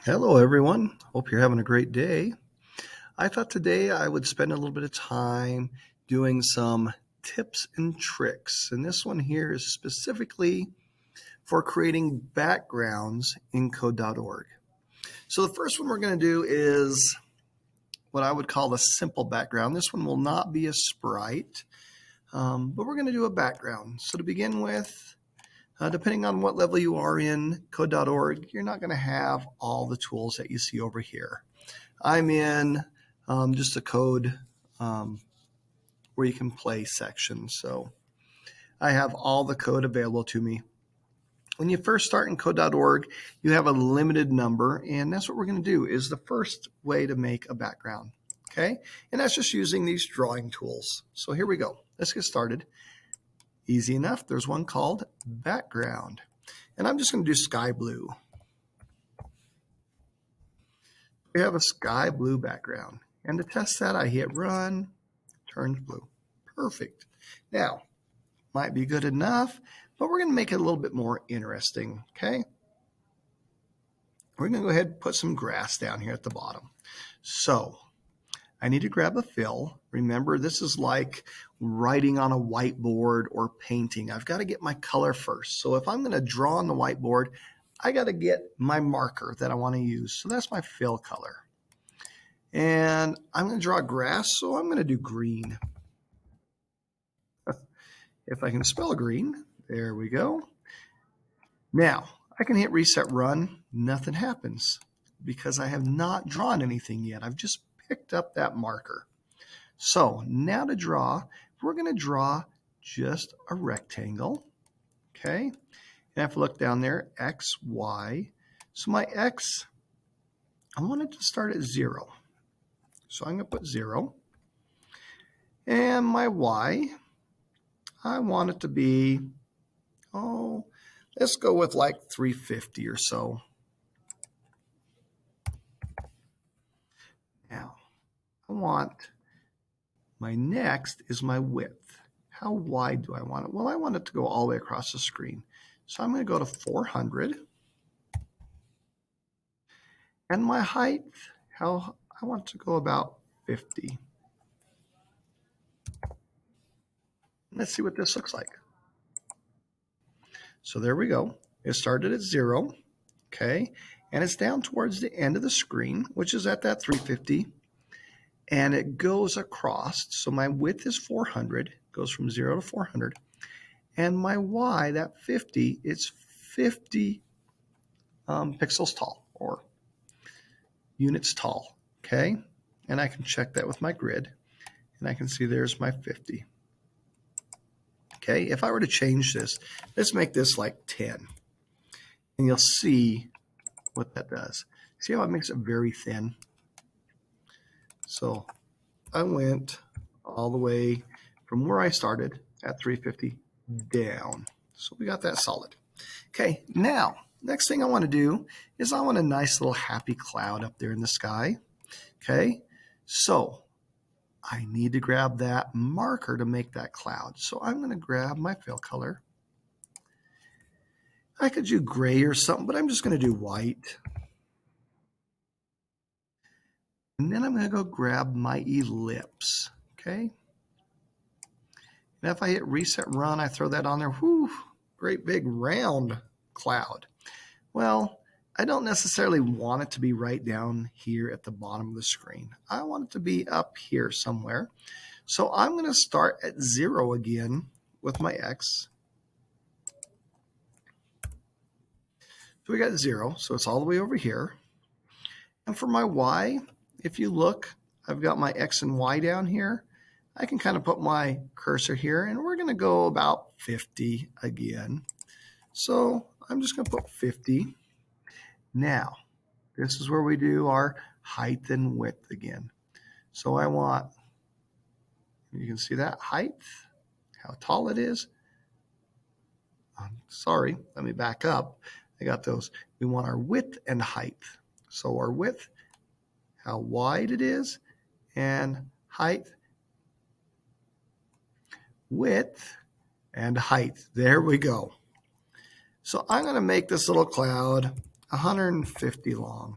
Hello, everyone. Hope you're having a great day. I thought today I would spend a little bit of time doing some tips and tricks. And this one here is specifically for creating backgrounds in code.org. So the first one we're going to do is what I would call a simple background. This one will not be a sprite, but we're going to do a background. So to begin with, depending on what level you are in code.org, you're not going to have all the tools that you see over here. I'm in just a code where you can play section. So I have all the code available to me. When you first start in code.org, you have a limited number, and that's what we're going to do is the first way to make a background. Okay, and that's just using these drawing tools. So here we go. Let's get started. Easy enough. There's one called background, and I'm just going to do sky blue. We have a sky blue background, and to test that, I hit run, turns blue. Perfect. Now, might be good enough, but we're going to make it a little bit more interesting, okay? We're going to go ahead and put some grass down here at the bottom. So I need to grab a fill. Remember, this is like writing on a whiteboard or painting. I've got to get my color first. So if I'm going to draw on the whiteboard, I got to get my marker that I want to use. So that's my fill color. And I'm going to draw grass, so I'm going to do green. If I can spell green, there we go. Now, I can hit reset run. Nothing happens because I have not drawn anything yet. I've just picked up that marker. So now to draw, we're going to draw just a rectangle. Okay. And if I look down there, X, Y. So my X, I want it to start at 0. So I'm going to put 0. And my Y, I want it to be, let's go with like 350 or so. Now, I want my next is my width. How wide do I want it? Well, I want it to go all the way across the screen. So I'm going to go to 400. And my height, I want to go about 50. Let's see what this looks like. So there we go. It started at 0, okay? And it's down towards the end of the screen, which is at that 350. And it goes across. So my width is 400, goes from 0 to 400. And my Y, that 50, it's 50 pixels tall or units tall, okay? And I can check that with my grid, and I can see there's my 50. Okay, if I were to change this, let's make this like 10. And you'll see what that does. See how it makes it very thin? So I went all the way from where I started at 350 down. So we got that solid. Okay, now, next thing I want to do is I want a nice little happy cloud up there in the sky. Okay, so I need to grab that marker to make that cloud. So I'm going to grab my fill color. I could do gray or something, but I'm just going to do white. And then I'm going to go grab my ellipse, okay? And if I hit reset run, I throw that on there. Whew, great big round cloud. Well, I don't necessarily want it to be right down here at the bottom of the screen. I want it to be up here somewhere. So I'm going to start at 0 again with my X. So we got 0, so it's all the way over here. And for my Y, if you look, I've got my X and Y down here. I can kind of put my cursor here, and we're going to go about 50 again. So I'm just going to put 50. Now, this is where we do our height and width again. So I want, you can see that height, how tall it is. Sorry, let me back up. I got those. We want our width and height. So our width, how wide it is, and height, width, and height. There we go. So I'm going to make this little cloud 150 long.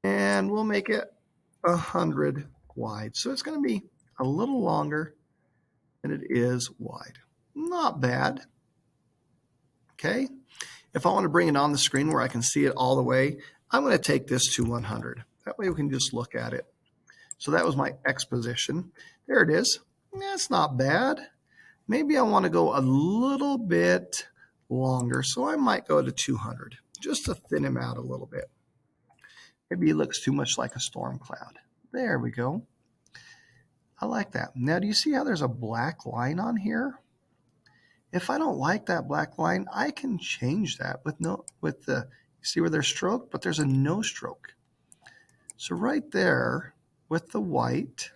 And we'll make it 100 wide. So it's going to be a little longer than it is wide. Not bad. Okay. If I want to bring it on the screen where I can see it all the way, I'm going to take this to 100. That way we can just look at it. So that was my X position. There it is. That's not bad. Maybe I want to go a little bit longer, so I might go to 200 just to thin him out a little bit. Maybe he looks too much like a storm cloud. There we go. I like that. Now, do you see how there's a black line on here? If I don't like that black line, I can change that with you see where there's stroke, but there's a no stroke. So right there with the white,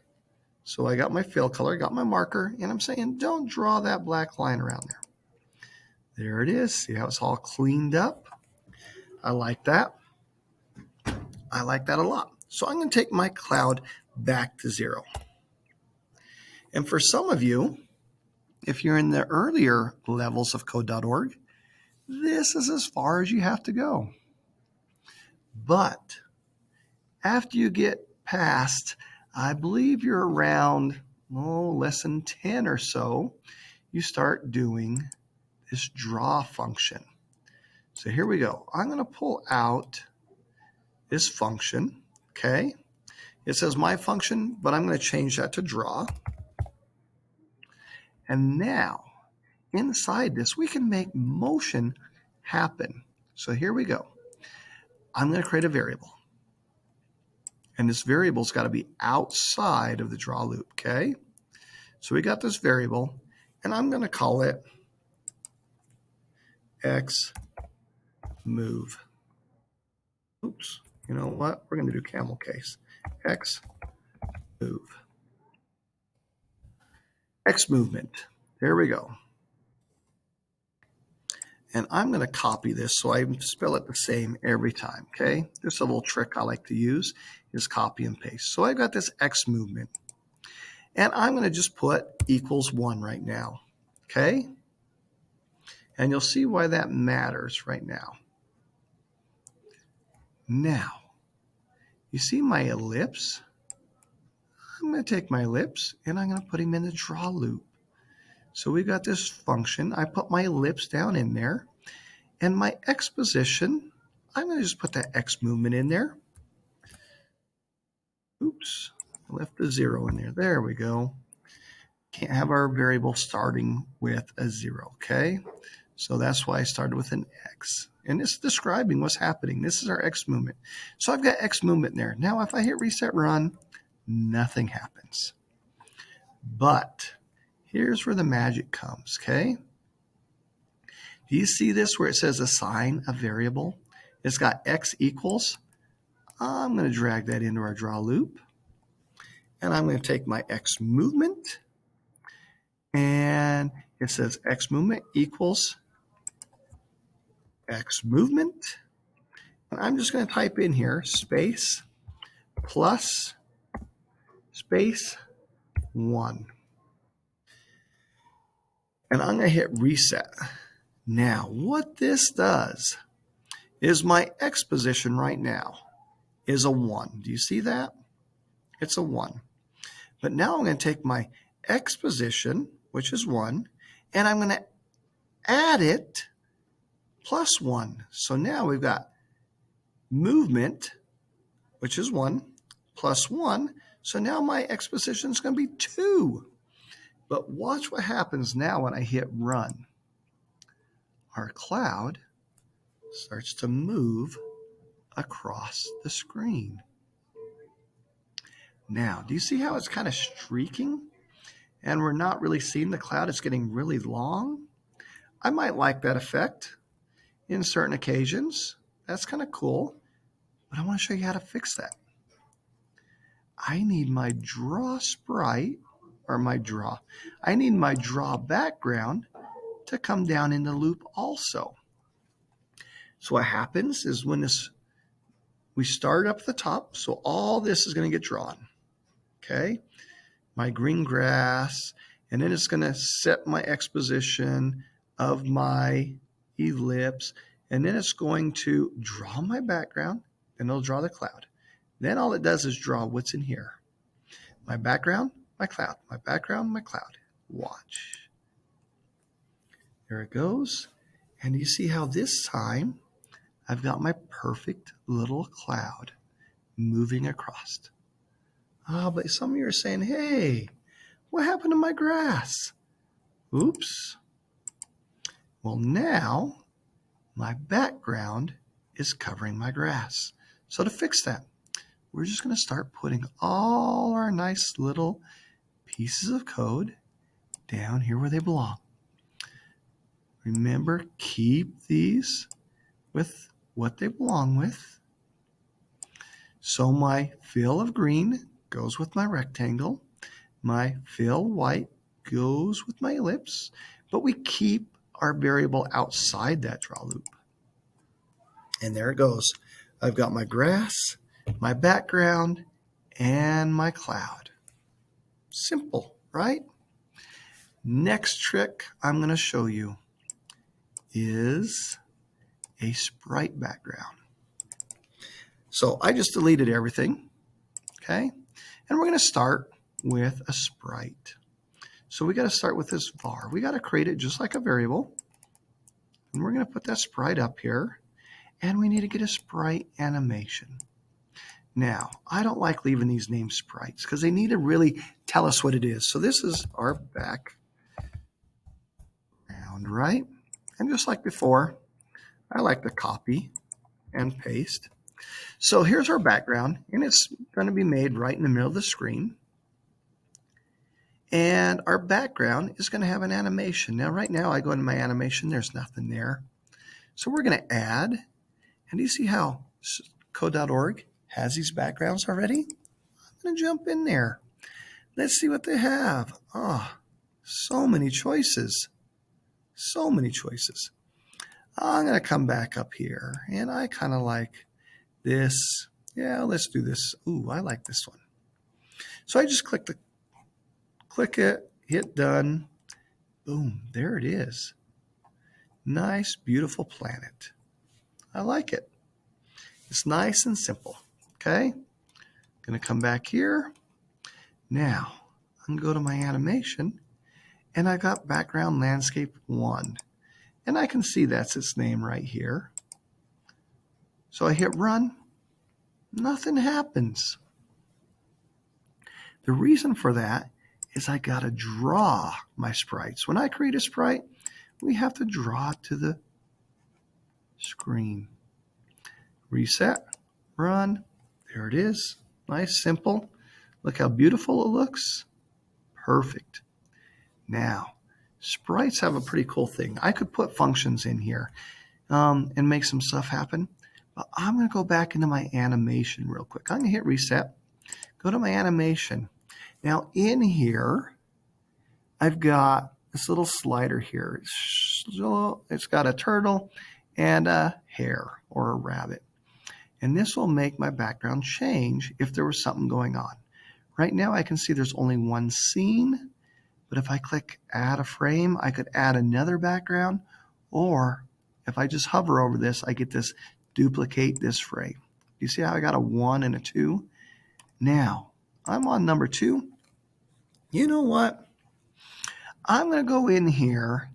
so I got my fill color, got my marker, and I'm saying don't draw that black line around there. There it is. See how it's all cleaned up? I like that. I like that a lot. So I'm going to take my cloud back to 0. And for some of you, if you're in the earlier levels of code.org, this is as far as you have to go. But after you get past, I believe you're around lesson 10 or so, you start doing this draw function. So here we go. I'm going to pull out this function, okay? It says my function, but I'm going to change that to draw. And now, inside this, we can make motion happen. So here we go. I'm going to create a variable. And this variable's got to be outside of the draw loop, okay? So we got this variable, and I'm going to call it X move. Oops, you know what? We're going to do camel case. X move. X movement. There we go. And I'm going to copy this so I spell it the same every time, okay? Just a little trick I like to use is copy and paste. So I've got this X movement. And I'm going to just put equals 1 right now, okay? And you'll see why that matters right now. Now, you see my ellipse? I'm going to take my ellipse and I'm going to put him in the draw loop. So we've got this function. I put my ellipse down in there. And my X position, I'm going to just put that X movement in there. Oops, I left the 0 in there. There we go. Can't have our variable starting with a 0, okay? So that's why I started with an X. And it's describing what's happening. This is our X movement. So I've got X movement there. Now if I hit reset run, nothing happens. But here's where the magic comes, okay? Do you see this where it says assign a variable? It's got X equals. I'm going to drag that into our draw loop. And I'm going to take my X movement. And it says X movement equals X movement. And I'm just going to type in here space plus space 1. And I'm going to hit reset. Now, what this does is my X position right now is a 1. Do you see that? It's a 1. But now I'm going to take my X position, which is 1, and I'm going to add it plus 1. So now we've got movement, which is 1, plus 1. So now my X position is going to be 2. But watch what happens now when I hit run. Our cloud starts to move across the screen. Now, do you see how it's kind of streaking? And we're not really seeing the cloud. It's getting really long. I might like that effect in certain occasions. That's kind of cool. But I want to show you how to fix that. I need my draw sprite, or I need my draw background to come down in the loop also. So what happens is when we start up at the top, so all this is going to get drawn. Okay, my green grass, and then it's going to set my X position of my ellipse, and then it's going to draw my background, and it'll draw the cloud. Then all it does is draw what's in here. My background, my cloud, my background, my cloud. Watch. There it goes. And you see how this time I've got my perfect little cloud moving across. But some of you are saying, hey, what happened to my grass? Oops. Well, now my background is covering my grass. So to fix that, we're just going to start putting all our nice little pieces of code down here where they belong. Remember, keep these with what they belong with. So my fill of green goes with my rectangle. My fill white goes with my ellipse, but we keep our variable outside that draw loop. And there it goes. I've got my grass, my background, and my cloud. Simple, right? Next trick I'm going to show you is a sprite background. So I just deleted everything, okay? And we're going to start with a sprite. So we got to start with this var. We got to create it just like a variable. And we're going to put that sprite up here. And we need to get a sprite animation. Now, I don't like leaving these named sprites because they need to really tell us what it is. So this is our background, right? And just like before, I like to copy and paste. So here's our background, and it's going to be made right in the middle of the screen. And our background is going to have an animation. Now, right now, I go into my animation. There's nothing there. So we're going to add. And do you see how code.org has these backgrounds already? I'm going to jump in there. Let's see what they have. Oh, so many choices. So many choices. I'm going to come back up here, and I kind of like this. Yeah, let's do this. Ooh, I like this one. So I just click it, hit done. Boom, there it is. Nice, beautiful planet. I like it. It's nice and simple. Okay, going to come back here. Now, I'm going to go to my animation, and I got background landscape 1. And I can see that's its name right here. So I hit run. Nothing happens. The reason for that is I got to draw my sprites. When I create a sprite, we have to draw it to the screen. Reset, run. There it is. Nice, simple. Look how beautiful it looks. Perfect. Now, sprites have a pretty cool thing. I could put functions in here and make some stuff happen. But I'm going to go back into my animation real quick. I'm going to hit reset. Go to my animation. Now, in here, I've got this little slider here. It's got a turtle and a hare or a rabbit. And this will make my background change if there was something going on. Right now, I can see there's only one scene. But if I click add a frame, I could add another background. Or if I just hover over this, I get this duplicate this frame. You see how I got a 1 and a 2? Now, I'm on number 2. You know what? I'm going to go in here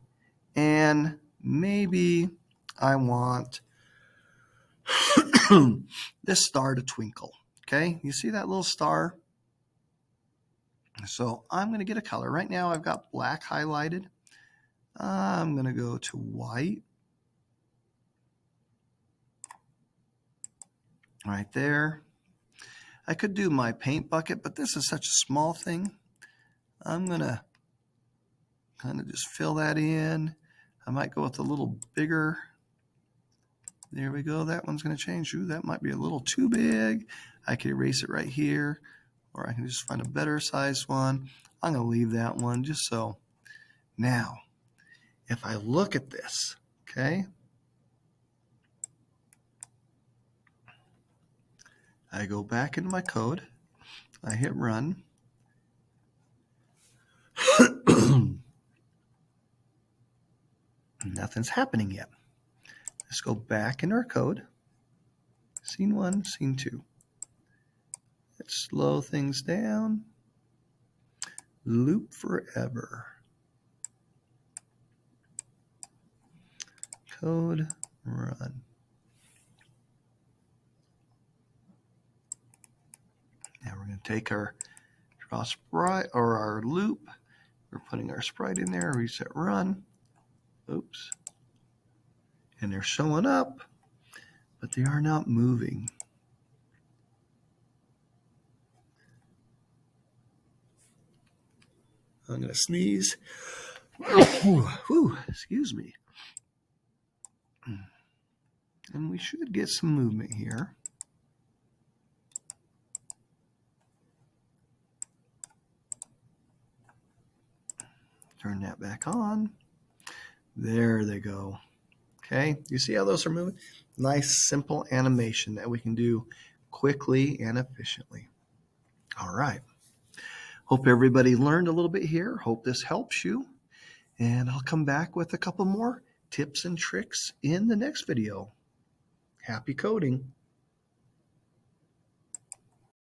and maybe I want this star to twinkle. Okay, you see that little star? So I'm going to get a color. Right now I've got black highlighted. I'm going to go to white. Right there. I could do my paint bucket, but this is such a small thing. I'm going to kind of just fill that in. I might go with a little bigger. There we go. That one's going to change. Ooh, that might be a little too big. I can erase it right here, or I can just find a better size one. I'm going to leave that one just so. Now, if I look at this, okay, I go back into my code. I hit run. Nothing's happening yet. Let's go back into our code. Scene 1, scene 2. Let's slow things down. Loop forever. Code run. Now we're going to take our draw sprite or our loop. We're putting our sprite in there, reset run. Oops. And they're showing up, but they are not moving. I'm going to sneeze. Whew, excuse me. And we should get some movement here. Turn that back on. There they go. Okay, you see how those are moving? Nice, simple animation that we can do quickly and efficiently. All right. Hope everybody learned a little bit here. Hope this helps you. And I'll come back with a couple more tips and tricks in the next video. Happy coding.